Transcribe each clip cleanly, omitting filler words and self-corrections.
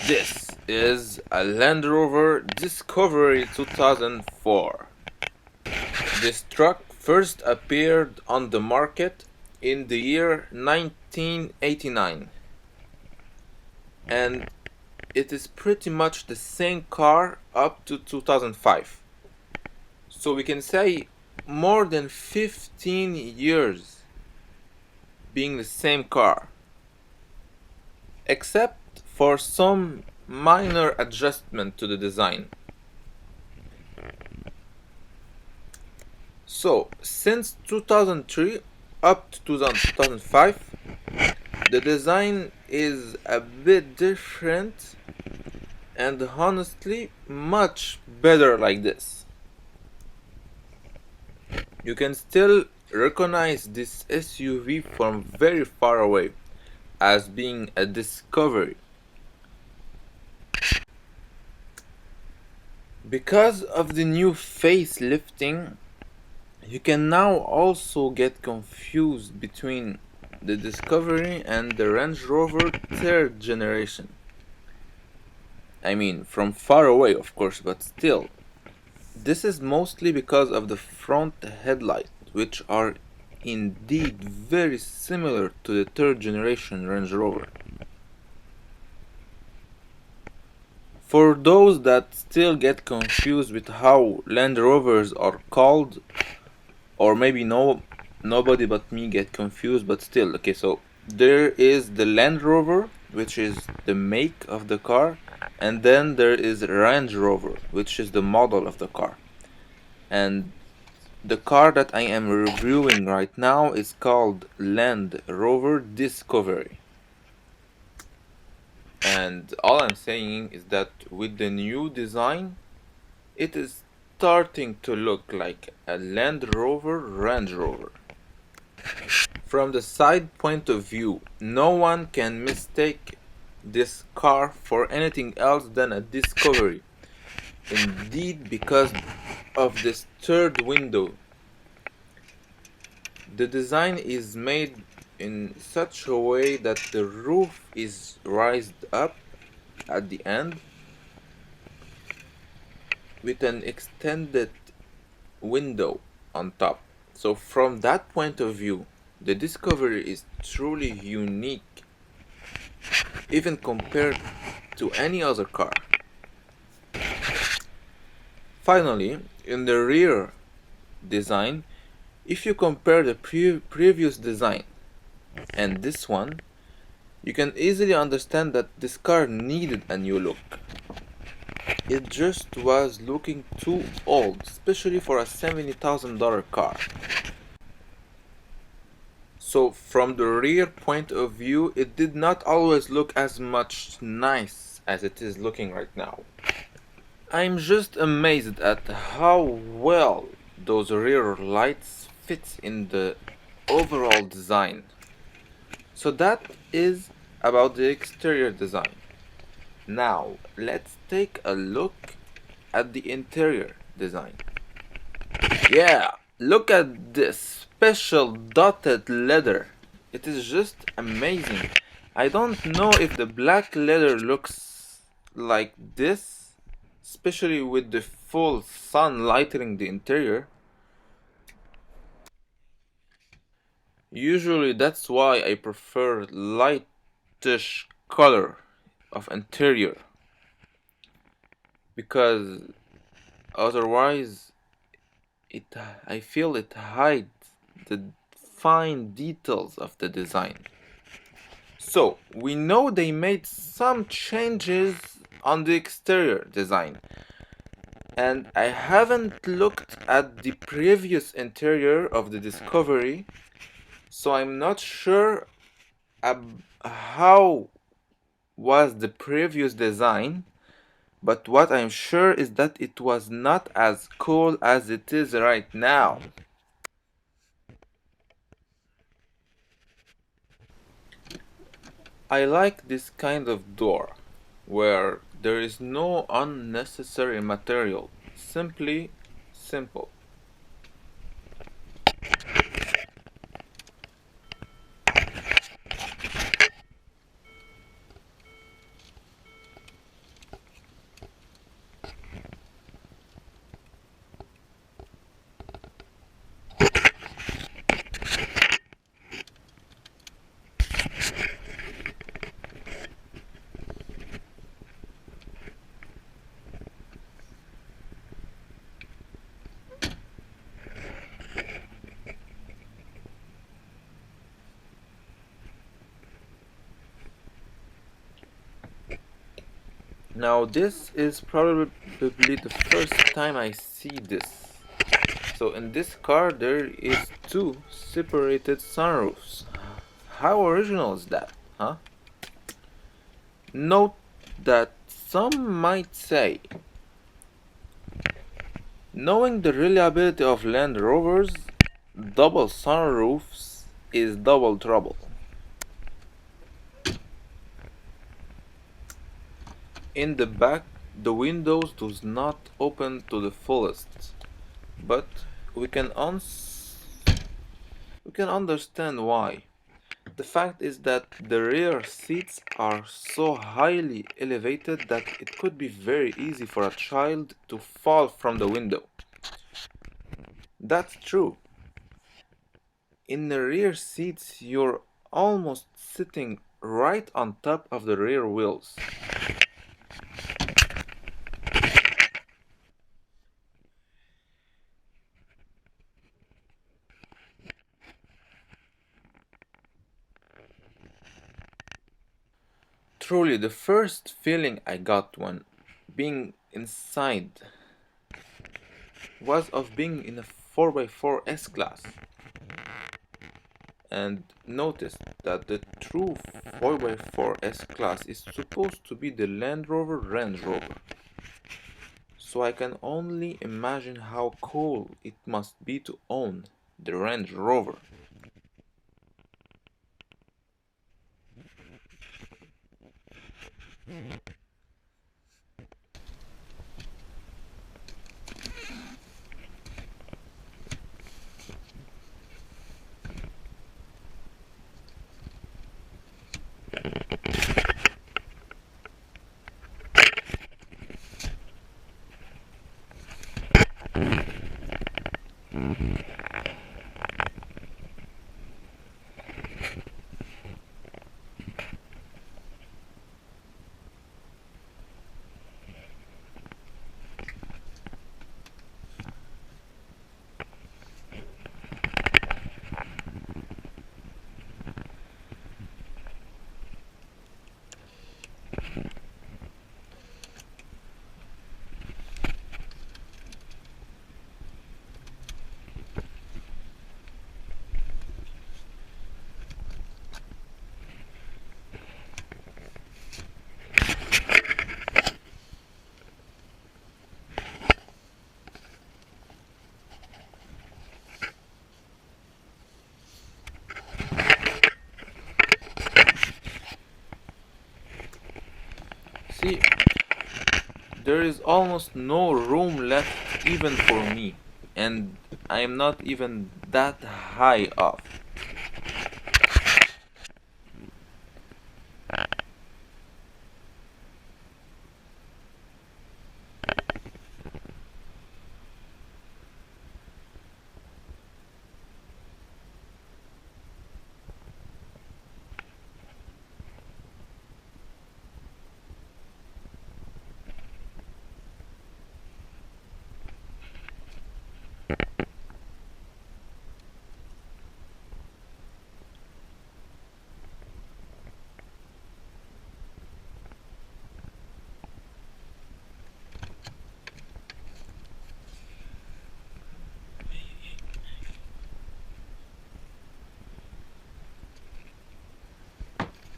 This is a Land Rover Discovery 2004. This truck first appeared on the market in the year 1989, and it is pretty much the same car up to 2005. So we can say more than 15 years being the same car, except for some minor adjustment to the design. So, since 2003 up to 2005, the design is a bit different and honestly much better like this. You can still recognize this SUV from very far away as being a Discovery. Because of the new facelifting, you can now also get confused between the Discovery and the Range Rover 3rd generation. I mean, from far away, of course, but still. This is mostly because of the front headlights, which are indeed very similar to the 3rd generation Range Rover. For those that still get confused with how Land Rovers are called, or maybe nobody but me get confused, but still, okay, so there is the Land Rover, which is the make of the car, and then there is Range Rover, which is the model of the car. And the car that I am reviewing right now is called Land Rover Discovery. And all I'm saying is that with the new design, it is starting to look like a Land Rover Range Rover. From the side point of view, no one can mistake this car for anything else than a Discovery. Indeed, because of this third window. The design is made in such a way that the roof is raised up at the end with an extended window on top. So from that point of view, the Discovery is truly unique, even compared to any other car. Finally, in the rear design, if you compare the previous design and this one, you can easily understand that this car needed a new look. It just was looking too old, especially for a $70,000 car. So from the rear point of view, it did not always look as much nice as it is looking right now. I'm just amazed at how well those rear lights fit in the overall design. So that is about the exterior design. Now let's take a look at the interior design. Yeah, look at this special dotted leather. It is just amazing. I don't know if the black leather looks like this, especially with the full sun lighting the interior. Usually that's why I prefer lightish color of interior, because otherwise I feel it hides the fine details of the design. So we know they made some changes on the exterior design, and I haven't looked at the previous interior of the Discovery, so I'm not sure how was the previous design, but what I'm sure is that it was not as cool as it is right now. I like this kind of door, where there is no unnecessary material, simply simple. Now this is probably the first time I see this. So in this car there is two separated sunroofs. How original is that, huh? Note that some might say, knowing the reliability of Land Rovers, double sunroofs is double trouble. In the back, the windows does not open to the fullest, but we can understand why. The fact is that the rear seats are so highly elevated that it could be very easy for a child to fall from the window. That's true. In the rear seats, you're almost sitting right on top of the rear wheels. Truly, the first feeling I got when being inside was of being in a 4x4 S-Class. And notice that the true 4x4 S-Class is supposed to be the Land Rover Range Rover. So I can only imagine how cool it must be to own the Range Rover. See, there is almost no room left even for me, and I am not even that high up.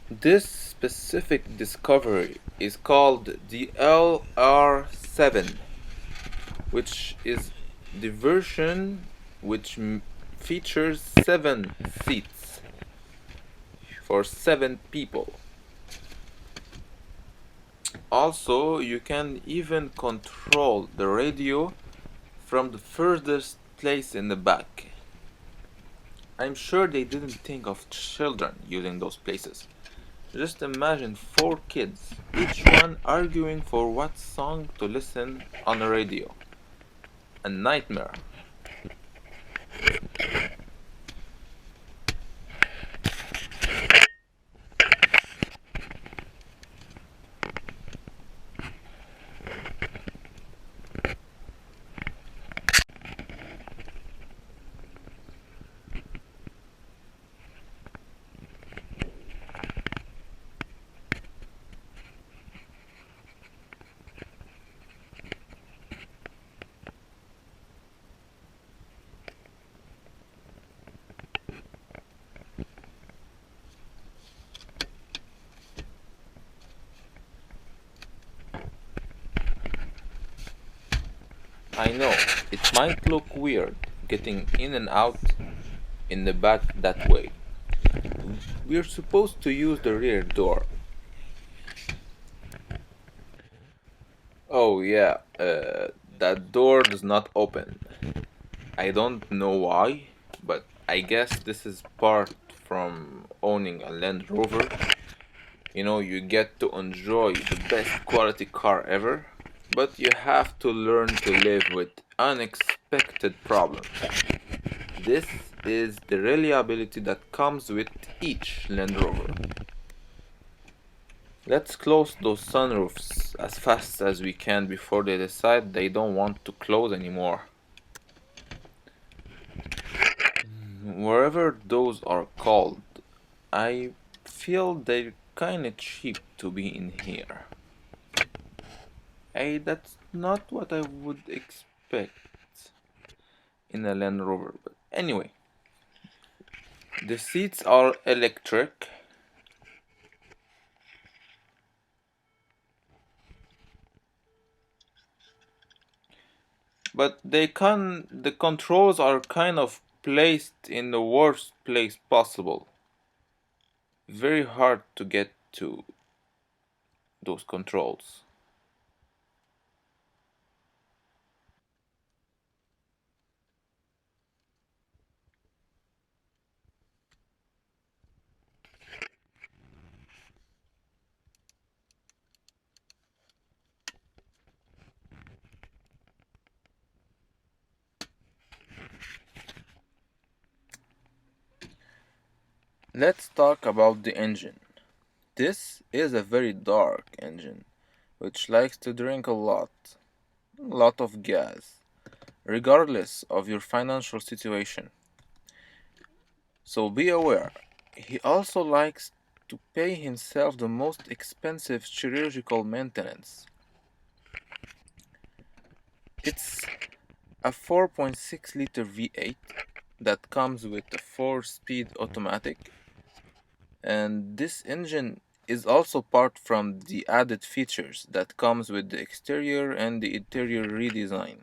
This specific discovery is called the LR7, which is the version which features 7 seats for 7 people. Also, you can even control the radio from the furthest place in the back. I'm sure they didn't think of children using those places. Just imagine 4 kids, each one arguing for what song to listen on the radio. A nightmare. I know, it might look weird getting in and out in the back that way. We're supposed to use the rear door. Oh yeah, that door does not open. I don't know why, but I guess this is part from owning a Land Rover. You know, you get to enjoy the best quality car ever, but you have to learn to live with unexpected problems. This is the reliability that comes with each Land Rover. Let's close those sunroofs as fast as we can before they decide they don't want to close anymore. Wherever those are called, I feel they're kinda cheap to be in here. Hey, that's not what I would expect in a Land Rover, but anyway. The seats are electric. But the controls are kind of placed in the worst place possible. Very hard to get to those controls. Let's talk about the engine. This is a very dark engine, which likes to drink a lot of gas, regardless of your financial situation. So be aware, he also likes to pay himself the most expensive chirurgical maintenance. It's a 4.6 liter V8 that comes with a 4-speed automatic, and this engine is also part from the added features that comes with the exterior and the interior redesign.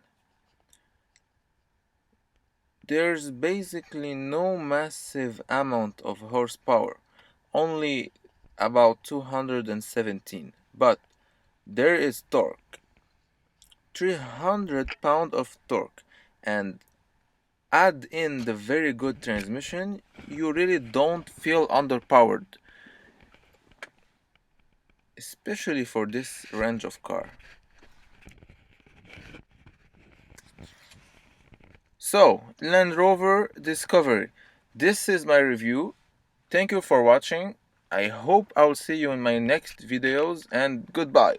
There's basically no massive amount of horsepower, only about 217, but there is torque, 300 pound of torque, and add in the very good transmission, you really don't feel underpowered, especially for this range of car. So, Land Rover Discovery. This is my review. Thank you for watching. I hope I'll see you in my next videos, and goodbye.